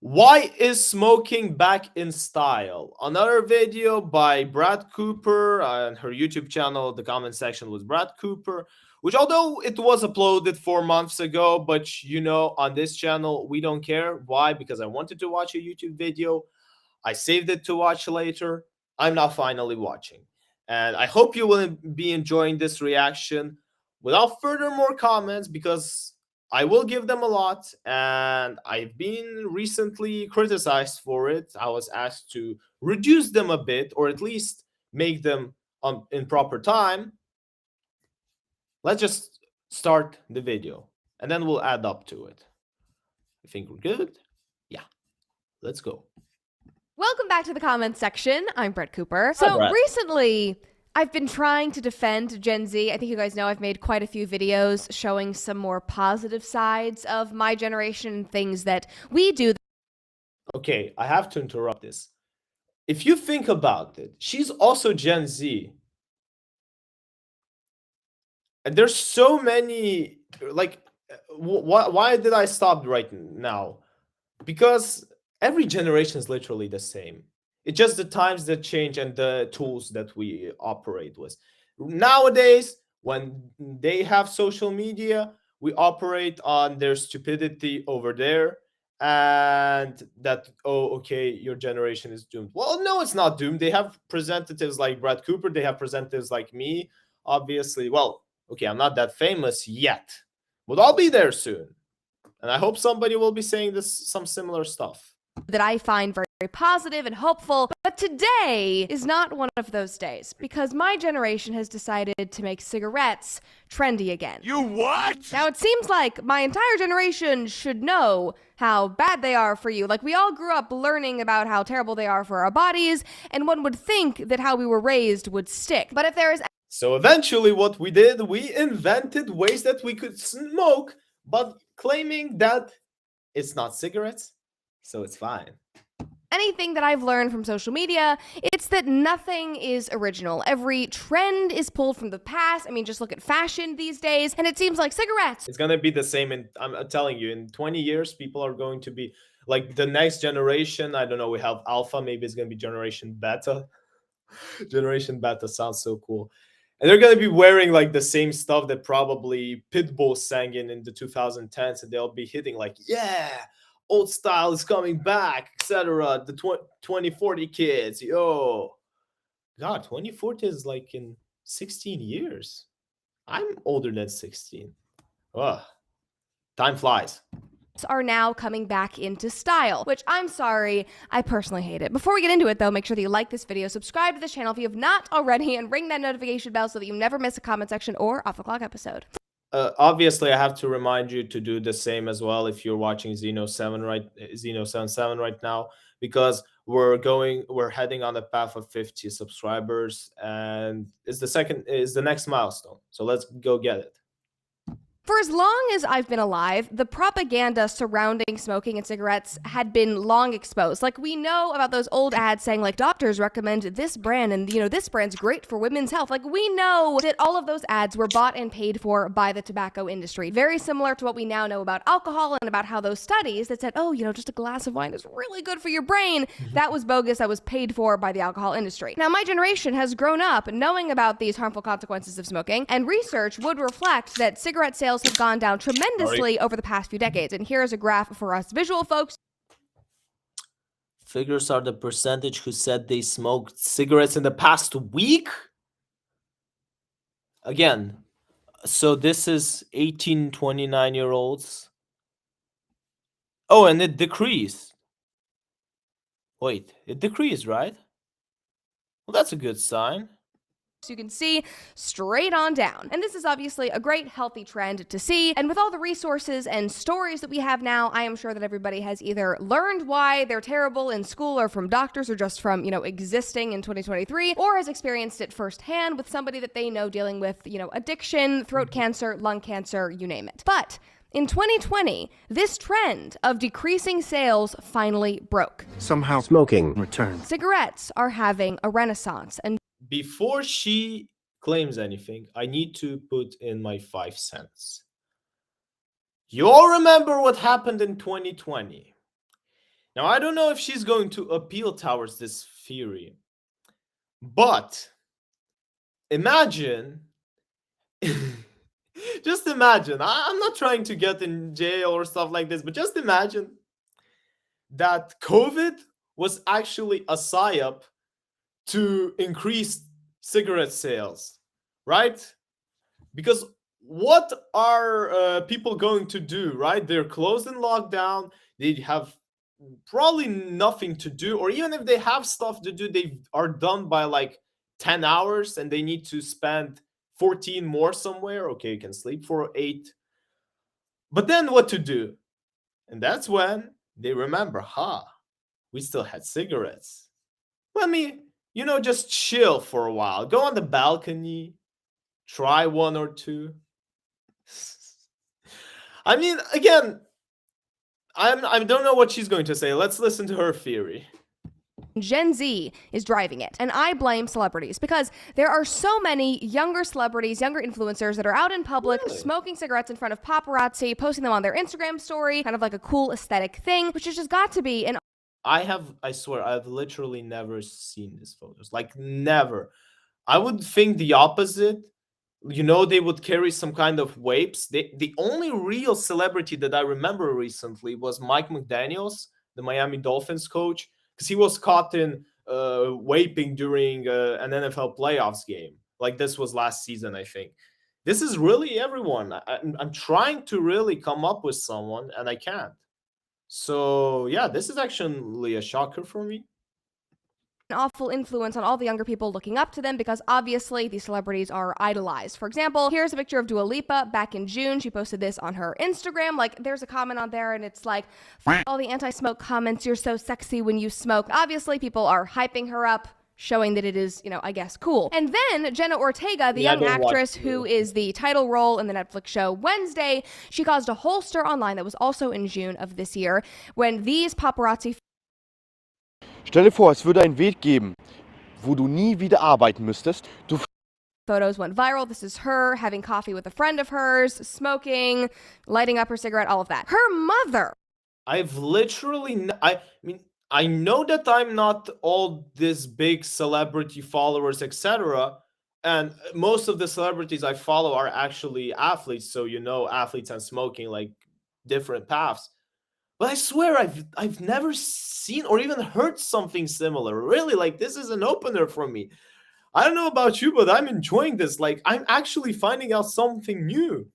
Why is smoking back in style? Another video by Brad Cooper on her YouTube channel. The comment section was Brad Cooper, which although it was uploaded 4 months ago, but on this channel, we don't care. Why? Because I wanted to watch a YouTube video. I saved it to watch later. I'm now finally watching. And I hope you will be enjoying this reaction. Without further more comments, because I will give them a lot, and I've been recently criticized for it. I was asked to reduce them a bit, or at least make them in proper time. Let's just start the video, and then we'll add up to it. I think we're good. Yeah, let's go. Welcome back to the comments section. I'm Brett Cooper. Hi, So Brett. recently, I've been trying to defend Gen Z. I think you guys know I've made quite a few videos showing some more positive sides of my generation, things that we do. Okay, I have to interrupt this. If you think about it, she's also Gen Z. And there's so many, like, why did I stop right now? Because every generation is literally the same. It's just the times that change and the tools that we operate with. Nowadays, when they have social media, we operate on their stupidity over there, and that, oh, okay, your generation is doomed. Well, no, it's not doomed. They have representatives like Brad Cooper, they have representatives like me, obviously. Well, okay, I'm not that famous yet, but I'll be there soon. And I hope somebody will be saying some similar stuff. That I find very, very positive and hopeful. But today is not one of those days because my generation has decided to make cigarettes trendy again. You what? Now, it seems like my entire generation should know how bad they are for you. Like, we all grew up learning about how terrible they are for our bodies, and one would think that how we were raised would stick. But if there is So eventually what we did, we invented ways that we could smoke, but claiming that it's not cigarettes, so it's fine. anything that I've learned from social media, it's that nothing is original. Every trend is pulled from the past. I mean, just look at fashion these days, and it seems like cigarettes It's gonna be the same I'm telling you, in 20 years, people are going to be like the next generation. I don't know, we have alpha, maybe it's gonna be generation beta. Generation beta sounds so cool. And they're gonna be wearing like the same stuff that probably Pitbull sang in the 2010s, and they'll be hitting like, yeah, old style is coming back, etc. The 2040 kids, yo, God, 2040 is like in 16 years. I'm older than 16. Ugh, time flies. are now coming back into style, which I'm sorry, I personally hate it. Before we get into it though, make sure that you like this video, subscribe to this channel if you have not already, and ring that notification bell so that you never miss a comment section or off the clock episode. Obviously, I have to remind you to do the same as well if you're watching zynoVII7 right now, because we're heading on the path of 50 subscribers, and is the next milestone. So let's go get it. For as long as I've been alive, the propaganda surrounding smoking and cigarettes had been long exposed. Like, we know about those old ads saying, like, doctors recommend this brand and, this brand's great for women's health. Like, we know that all of those ads were bought and paid for by the tobacco industry. Very similar to what we now know about alcohol and about how those studies that said, oh, just a glass of wine is really good for your brain, that was bogus, that was paid for by the alcohol industry. Now, my generation has grown up knowing about these harmful consequences of smoking, and research would reflect that cigarette sales have gone down tremendously over the past few decades. And here's a graph for us visual folks. Figures are the percentage who said they smoked cigarettes in the past week. Again, so this is 18, 29-year-olds. Oh, and it decreased. Wait, it decreased, right? Well, that's a good sign. You can see straight on down. And this is obviously a great healthy trend to see. And with all the resources and stories that we have now, I am sure that everybody has either learned why they're terrible in school or from doctors or just from, existing in 2023, or has experienced it firsthand with somebody that they know dealing with, addiction, throat cancer, lung cancer, you name it. But in 2020, this trend of decreasing sales finally broke. Somehow smoking returned. Cigarettes are having a renaissance, and Before she claims anything, I need to put in my 5 cents. You all remember what happened in 2020. Now, I don't know if she's going to appeal towards this theory, but imagine, just imagine, I'm not trying to get in jail or stuff like this, but just imagine that COVID was actually a psyop to increase cigarette sales, right? Because what are people going to do, right? They're closed in lockdown. They have probably nothing to do, or even if they have stuff to do, they are done by like 10 hours and they need to spend 14 more somewhere. Okay, you can sleep for 8. But then what to do? And that's when they remember, we still had cigarettes. Let me, just chill for a while. Go on the balcony, try one or two. I mean, again, I don't know what she's going to say. Let's listen to her theory. Gen Z is driving it. And I blame celebrities because there are so many younger celebrities, younger influencers that are out in public smoking cigarettes in front of paparazzi, posting them on their Instagram story, kind of like a cool aesthetic thing, which has just got to be an I swear, I've literally never seen these photos. Like, never. I would think the opposite. They would carry some kind of vapes. The only real celebrity that I remember recently was Mike McDaniels, the Miami Dolphins coach, because he was caught in vaping during an NFL playoffs game. Like, this was last season, I think. This is really everyone. I'm trying to really come up with someone, and I can't. So, yeah, this is actually a shocker for me. awful influence on all the younger people looking up to them because obviously these celebrities are idolized. For example, here's a picture of Dua Lipa back in June. She posted this on her Instagram. Like, there's a comment on there and it's like, all the anti-smoke comments, you're so sexy when you smoke. Obviously, people are hyping her up, showing that it is, I guess, cool. And then Jenna Ortega, the young actress who is the title role in the Netflix show Wednesday, she caused a whole stir online that was also in June of this year when these paparazzi Stell dir vor, es würde einen Weg geben, wo du nie wieder arbeiten müsstest. Du photos went viral. This is her having coffee with a friend of hers, smoking, lighting up her cigarette, all of that. Her mother. I've literally, I mean, I know that I'm not all this big celebrity followers, etc. And most of the celebrities I follow are actually athletes. So, athletes and smoking, like different paths. But I swear I've never seen or even heard something similar. Really, like, this is an opener for me. I don't know about you, but I'm enjoying this. Like, I'm actually finding out something new.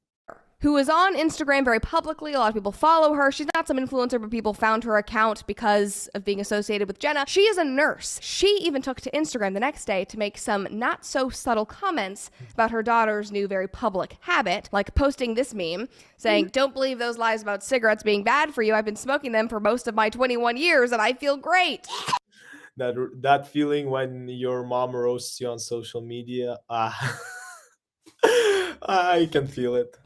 Who is on Instagram very publicly. A lot of people follow her. She's not some influencer, but people found her account because of being associated with Jenna. She is a nurse. She even took to Instagram the next day to make some not so subtle comments about her daughter's new very public habit, like posting this meme saying, "Don't believe those lies about cigarettes being bad for you. I've been smoking them for most of my 21 years and I feel great." That feeling when your mom roasts you on social media, I can feel it.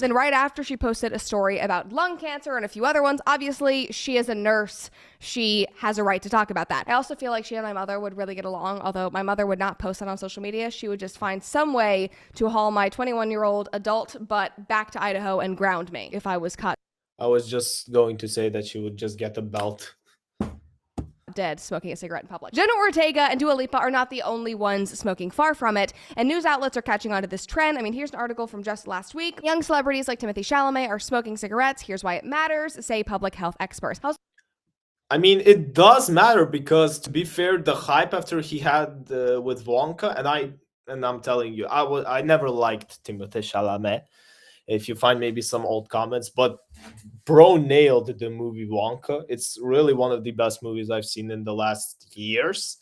Then right after, she posted a story about lung cancer and a few other ones. Obviously, she is a nurse. She has a right to talk about that. I also feel like she and my mother would really get along, although my mother would not post that on social media. She would just find some way to haul my 21-year-old adult butt back to Idaho and ground me if I was caught I was just going to say that she would just get a belt. dead smoking a cigarette in public. Jenna Ortega and Dua Lipa are not the only ones smoking, far from it, and news outlets are catching on to this trend. I mean, here's an article from just last week. Young celebrities like Timothée Chalamet are smoking cigarettes. Here's why it matters, say public health experts. I mean, it does matter because, to be fair, the hype after he had with Wonka, and I'm telling you, I never liked Timothée Chalamet. If you find maybe some old comments, but bro nailed the movie Wonka. It's really one of the best movies I've seen in the last years.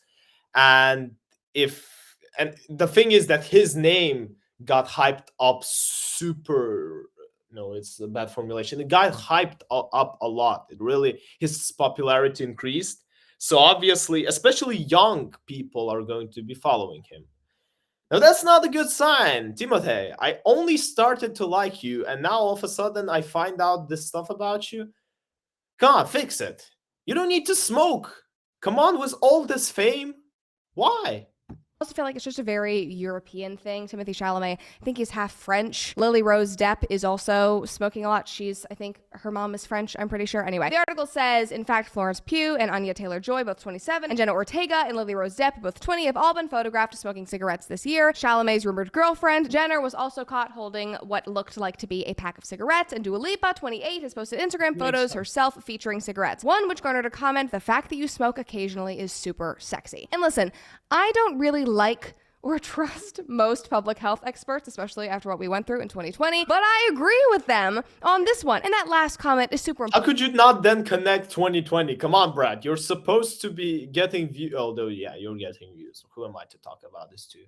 And the thing is that his name got hyped up super. No, it's a bad formulation. It got hyped up a lot. His popularity increased. So obviously, especially young people are going to be following him. Now, that's not a good sign, Timothy. I only started to like you, and now all of a sudden I find out this stuff about you. Come on, fix it. You don't need to smoke. Come on, with all this fame. Why? also feel like it's just a very European thing. Timothée Chalamet, I think he's half French. Lily Rose Depp is also smoking a lot. I think her mom is French, I'm pretty sure. Anyway, the article says, in fact, Florence Pugh and Anya Taylor-Joy, both 27, and Jenna Ortega and Lily Rose Depp, both 20, have all been photographed smoking cigarettes this year. Chalamet's rumored girlfriend, Jenner, was also caught holding what looked like to be a pack of cigarettes, and Dua Lipa, 28, has posted Instagram photos herself featuring cigarettes. One which garnered a comment, "The fact that you smoke occasionally is super sexy." And listen, I don't really like or trust most public health experts, especially after what we went through in 2020, but I agree with them on this one. And that last comment is super important. How could you not then connect 2020? Come on, Brad. You're supposed to be getting views. Although, yeah, you're getting views. Who am I to talk about this to?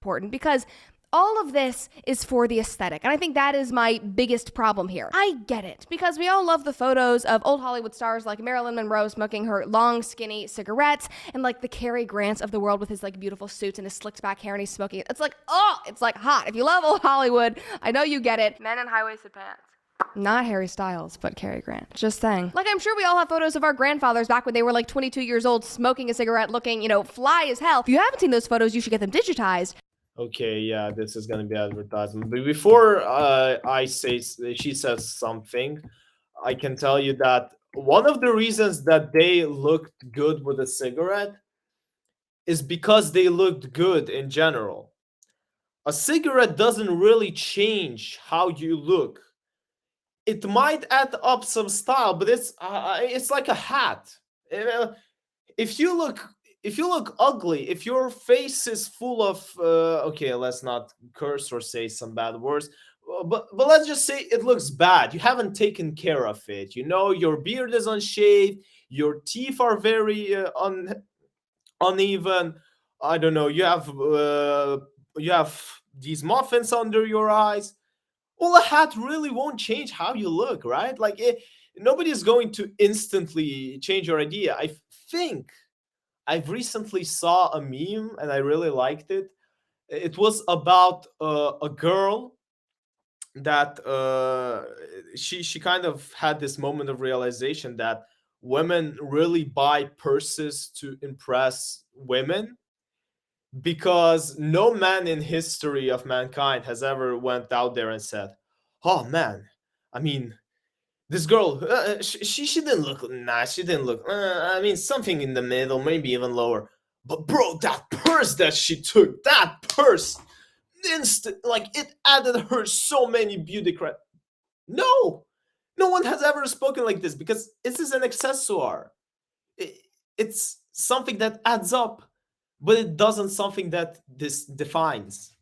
Important because all of this is for the aesthetic. And I think that is my biggest problem here. I get it, because we all love the photos of old Hollywood stars like Marilyn Monroe smoking her long, skinny cigarettes, and like the Cary Grants of the world with his like beautiful suits and his slicked back hair, and he's smoking it. It's like, oh, it's like hot. If you love old Hollywood, I know you get it. Men in high-waisted pants. Not Harry Styles, but Cary Grant. Just saying. Like, I'm sure we all have photos of our grandfathers back when they were like 22 years old, smoking a cigarette, looking, fly as hell. If you haven't seen those photos, you should get them digitized. Okay, yeah, this is gonna be advertisement. But before she says something, I can tell you that one of the reasons that they looked good with a cigarette is because they looked good in general. A cigarette doesn't really change how you look. It might add up some style, but it's like a hat. If you look ugly, if your face is full of okay, let's not curse or say some bad words, but let's just say it looks bad. You haven't taken care of it. Your beard is unshaved, your teeth are very uneven. I don't know. You have these muffins under your eyes. Well, a hat really won't change how you look, right? Like nobody's going to instantly change your idea. I think I've recently saw a meme and I really liked it. It was about a girl that she kind of had this moment of realization that women really buy purses to impress women, because no man in history of mankind has ever went out there and said, "Oh man, I mean, this girl, she didn't look nice. She didn't look. I mean, something in the middle, maybe even lower. But bro, that purse that she took, that purse, like it added her so many beauty credit." No, no one has ever spoken like this, because this is an accessoire. It's something that adds up, but it doesn't something that this defines.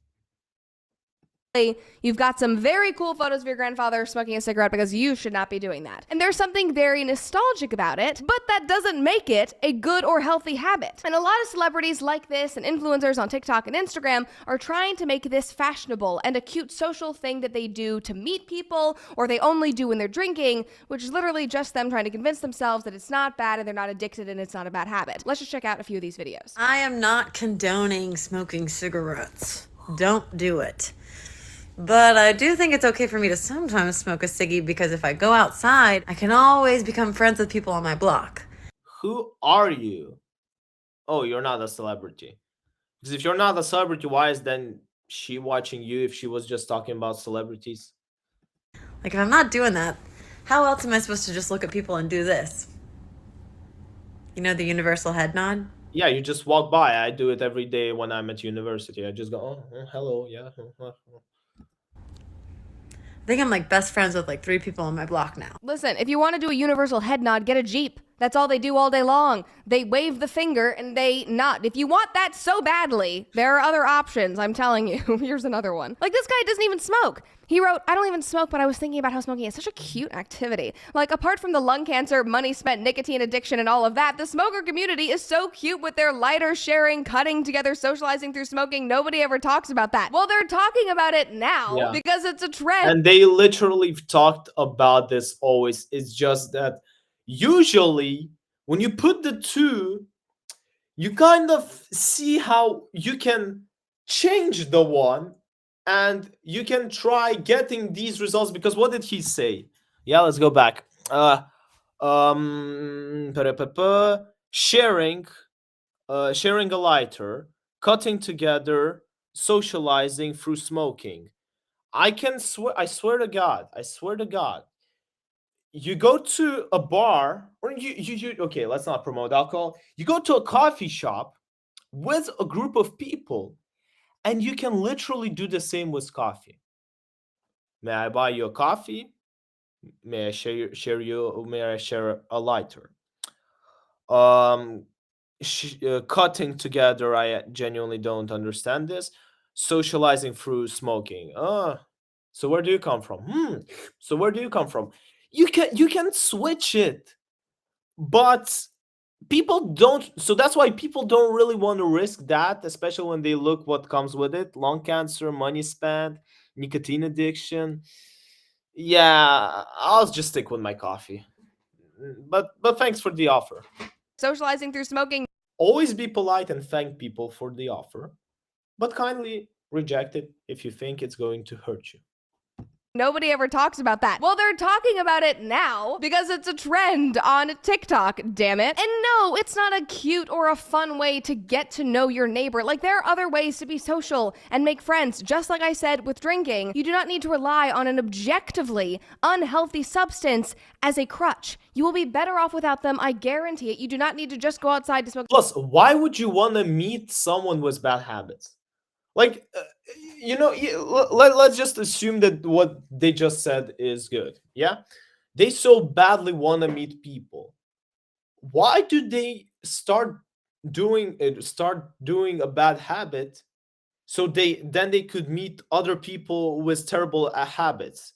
You've got some very cool photos of your grandfather smoking a cigarette, because you should not be doing that. And there's something very nostalgic about it, but that doesn't make it a good or healthy habit. And a lot of celebrities like this and influencers on TikTok and Instagram are trying to make this fashionable and a cute social thing that they do to meet people, or they only do when they're drinking, which is literally just them trying to convince themselves that it's not bad and they're not addicted and it's not a bad habit. Let's just check out a few of these videos. I am not condoning smoking cigarettes. Don't do it. But I do think it's okay for me to sometimes smoke a ciggy, because if I go outside, I can always become friends with people on my block. Who are you? Oh, you're not a celebrity. Because if you're not a celebrity, why is then she watching you if she was just talking about celebrities? Like, if I'm not doing that, how else am I supposed to just look at people and do this? The universal head nod? Yeah, you just walk by. I do it every day when I'm at university. I just go, oh hello, yeah. I think I'm like best friends with like 3 people on my block now. Listen, if you want to do a universal head nod, get a Jeep. That's all they do all day long. They wave the finger and they nod. If you want that so badly, there are other options, I'm telling you. Here's another one. Like, this guy doesn't even smoke. He wrote, "I don't even smoke, but I was thinking about how smoking is such a cute activity. Like, apart from the lung cancer, money spent, nicotine addiction, and all of that, the smoker community is so cute with their lighter sharing, cutting together, socializing through smoking. Nobody ever talks about that." Well, they're talking about it now because it's a trend. And they literally talked about this always. It's just that usually when you put the two, you kind of see how you can change the one and you can try getting these results. Because what did he say? Yeah, let's go back. Sharing a lighter, cutting together, socializing through smoking. I swear to God, you go to a bar, or okay, let's not promote alcohol. You go to a coffee shop with a group of people, and you can literally do the same with coffee. May I buy you a coffee? May I may I share a lighter? Um, Cutting together, I genuinely don't understand this. Socializing through smoking. So where do you come from? So where do you come from? You can switch it, but people don't. So that's why people don't really want to risk that, especially when they look what comes with it: lung cancer, money spent, nicotine addiction. Yeah, I'll just stick with my coffee. But thanks for the offer. Socializing through smoking. Always be polite and thank people for the offer, but kindly reject it if you think it's going to hurt you. Nobody ever talks about that. Well, they're talking about it now because it's a trend on TikTok, damn it. And no, it's not a cute or a fun way to get to know your neighbor. Like, there are other ways to be social and make friends. Just like I said with drinking, you do not need to rely on an objectively unhealthy substance as a crutch. You will be better off without them, I guarantee it. You do not need to just go outside to smoke. Plus, why would you want to meet someone with bad habits? Like, let's just assume that what they just said is good. Yeah, they so badly want to meet people. Why do they start doing a bad habit, so they could meet other people with terrible habits?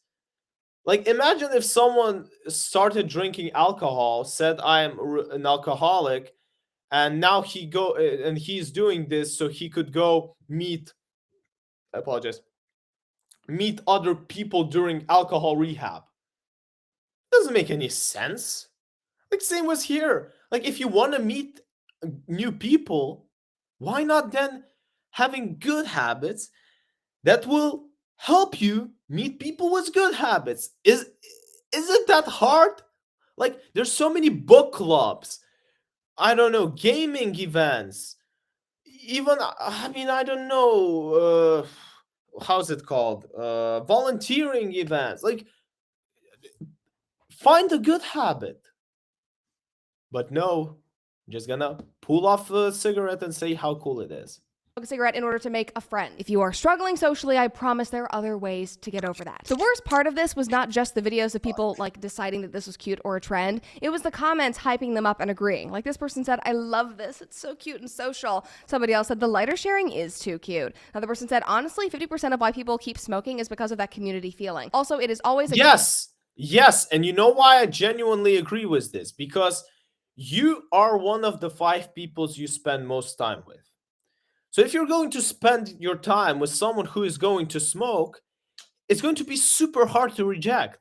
Like, imagine if someone started drinking alcohol, said I'm an alcoholic, and now he's doing this so he could go meet, I apologize, meet other people during alcohol rehab. Doesn't make any sense. Like, same was here. Like, if you want to meet new people, why not then having good habits that will help you meet people with good habits? Is it that hard? Like, there's so many book clubs, I don't know, gaming events, even, I mean, I don't know, how's it called, volunteering events. Like, find a good habit. But no, I'm just gonna pull off a cigarette and say how cool it is. A cigarette in order to make a friend. If you are struggling socially, I promise there are other ways to get over that. The worst part of this was not just the videos of people like deciding that this was cute or a trend. It was the comments hyping them up and agreeing. Like, this person said, I love this. It's so cute and social. Somebody else said the lighter sharing is too cute. Another person said, honestly, 50% of why people keep smoking is because of that community feeling. Also, it is always Yes, and you know why I genuinely agree with this? Because you are one of the 5 people you spend most time with. So if you're going to spend your time with someone who is going to smoke, it's going to be super hard to reject.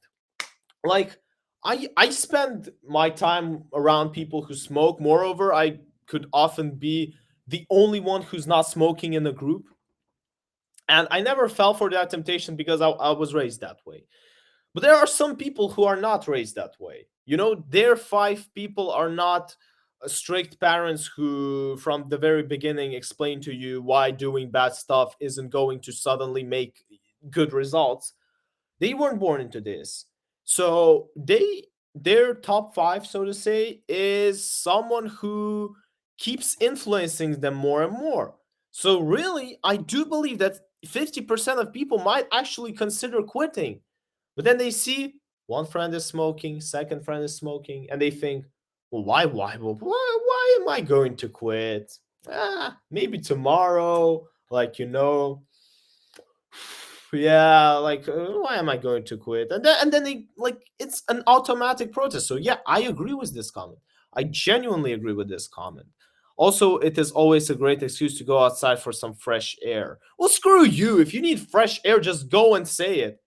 Like, I spend my time around people who smoke. Moreover, I could often be the only one who's not smoking in a group. And I never fell for that temptation because I was raised that way. But there are some people who are not raised that way. Their 5 people are not strict parents who, from the very beginning, explain to you why doing bad stuff isn't going to suddenly make good results. They weren't born into this. So their top 5, so to say, is someone who keeps influencing them more and more. So really, I do believe that 50% of people might actually consider quitting, but then they see one friend is smoking, second friend is smoking, and they think, well, why am I going to quit? Maybe tomorrow, yeah, like, why am I going to quit? And then they, like, it's an automatic protest. So yeah, I agree with this comment. I genuinely agree with this comment. Also, it is always a great excuse to go outside for some fresh air. Well, screw you. If you need fresh air, just go and say it.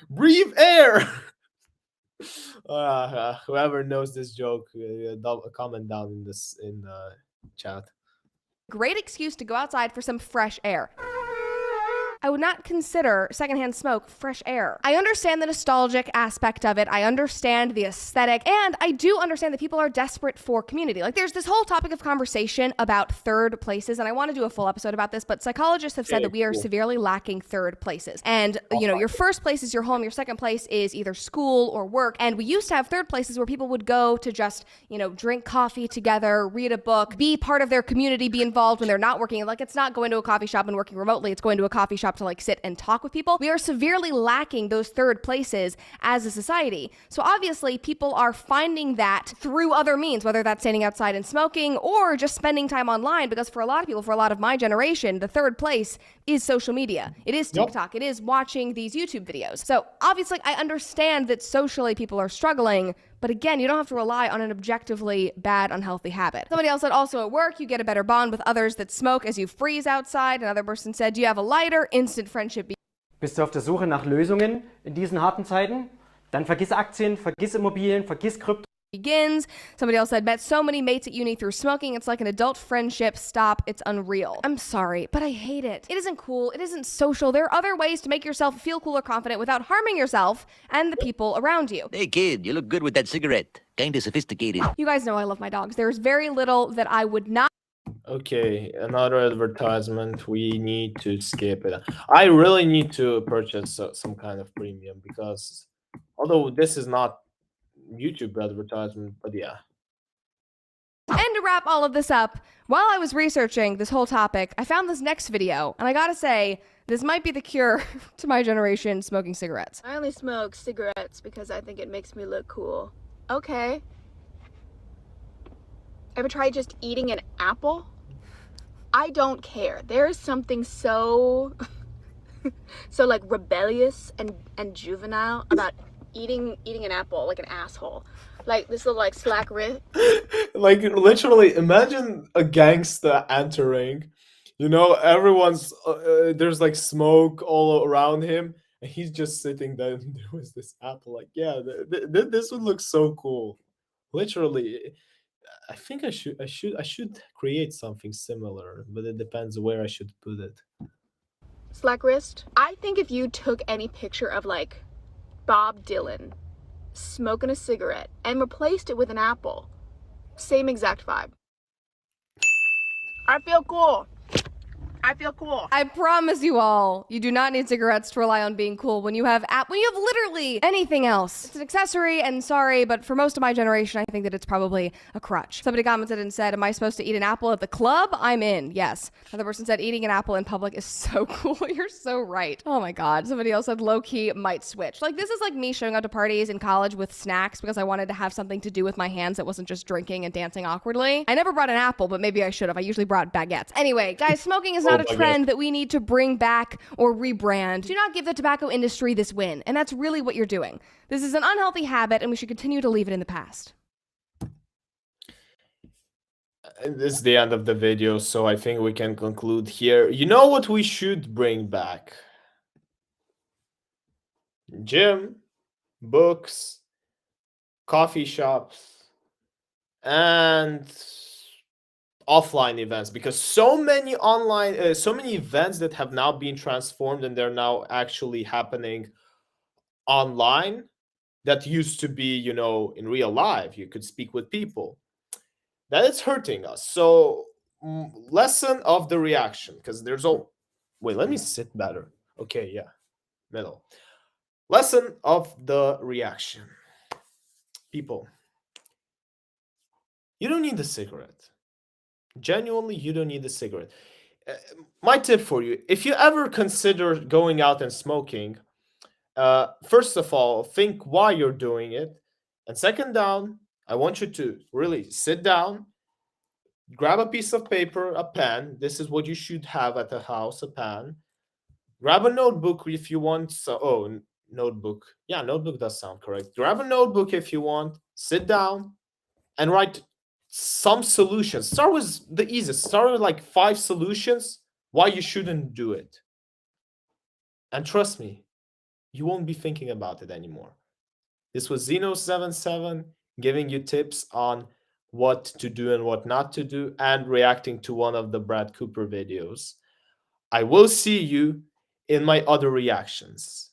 Breathe air. Whoever knows this joke, comment down in the chat. great excuse to go outside for some fresh air. I would not consider secondhand smoke fresh air. I understand the nostalgic aspect of it. I understand the aesthetic. And I do understand that people are desperate for community. Like, there's this whole topic of conversation about third places. And I want to do a full episode about this, but psychologists have said that we are severely lacking third places. And, you know, your first place is your home. Your second place is either school or work. And we used to have third places where people would go to just, you know, drink coffee together, read a book, be part of their community, be involved when they're not working. Like, it's not going to a coffee shop and working remotely. It's going to a coffee shop to like sit and talk with people. We are severely lacking those third places as a society. So obviously people are finding that through other means, whether that's standing outside and smoking or just spending time online, because for a lot of people, for a lot of my generation, the third place is social media. It is TikTok. It is watching these YouTube videos. So obviously I understand that socially people are struggling, but again, you don't have to rely on an objectively bad, unhealthy habit. Somebody else said also at work, you get a better bond with others that smoke as you freeze outside. Another person said, do you have a lighter? Instant friendship. Bist du auf der Suche nach Lösungen in diesen harten Zeiten? Dann vergiss Aktien, vergiss Immobilien, vergiss Krypto. Begins. Somebody else said, met so many mates at uni through smoking. It's like an adult friendship. Stop. It's unreal. I'm sorry, but I hate it. It isn't cool. It isn't social. There are other ways to make yourself feel cool or confident without harming yourself and the people around you. Hey kid, you look good with that cigarette. Kinda sophisticated. You guys know I love my dogs. There's very little that I would not. Okay, another advertisement. We need to skip it. I really need to purchase some kind of premium because although this is not YouTube advertisement, but yeah. And to wrap all of this up, while I was researching this whole topic, I found this next video, and I gotta say, this might be the cure to my generation smoking cigarettes. I only smoke cigarettes because I think it makes me look cool. Okay. Ever tried just eating an apple? I don't care. There's something so like rebellious and juvenile about eating an apple like an asshole. Like this little like slack wrist. Like literally imagine a gangster entering, you know, everyone's there's like smoke all around him and he's just sitting there and there was this apple. Like, yeah, this would look so cool. Literally, I think I should create something similar, but it depends where I should put it. Slack wrist. I think if you took any picture of like Bob Dylan smoking a cigarette and replaced it with an apple, same exact vibe. I feel cool. I feel cool. I promise you all, you do not need cigarettes to rely on being cool when you have literally anything else. It's an accessory, and sorry, but for most of my generation, I think that it's probably a crutch. Somebody commented and said, am I supposed to eat an apple at the club? I'm in, yes. Another person said, eating an apple in public is so cool. You're so right. Oh my God. Somebody else said, low-key might switch. Like, this is like me showing up to parties in college with snacks because I wanted to have something to do with my hands that wasn't just drinking and dancing awkwardly. I never brought an apple, but maybe I should have. I usually brought baguettes. Anyway, guys, smoking is not a trend that we need to bring back or rebrand. Do not give the tobacco industry this win. And that's really what you're doing. This is an unhealthy habit and we should continue to leave it in the past. This is the end of the video, so I think we can conclude here. You know what we should bring back? Gym, books, coffee shops, and offline events, because so many online so many events that have now been transformed and they're now actually happening online that used to be, you know, in real life you could speak with people, that it's hurting us. So lesson of the reaction, because there's all wait, let me sit better. Okay, yeah, middle. Lesson of the reaction. People, you don't need a cigarette. Genuinely, you don't need a cigarette. My tip for you, if you ever consider going out and smoking, first of all, think why you're doing it. And second down, I want you to really sit down, grab a piece of paper, a pen. This is what you should have at the house, a pen. Grab a notebook if you want. Notebook. Yeah, notebook does sound correct. Grab a notebook if you want. Sit down and write some solutions. Start with the easiest. Start with like 5 solutions why you shouldn't do it. And trust me, you won't be thinking about it anymore. This was zynoVII7 giving you tips on what to do and what not to do and reacting to one of the Brad Cooper videos. I will see you in my other reactions.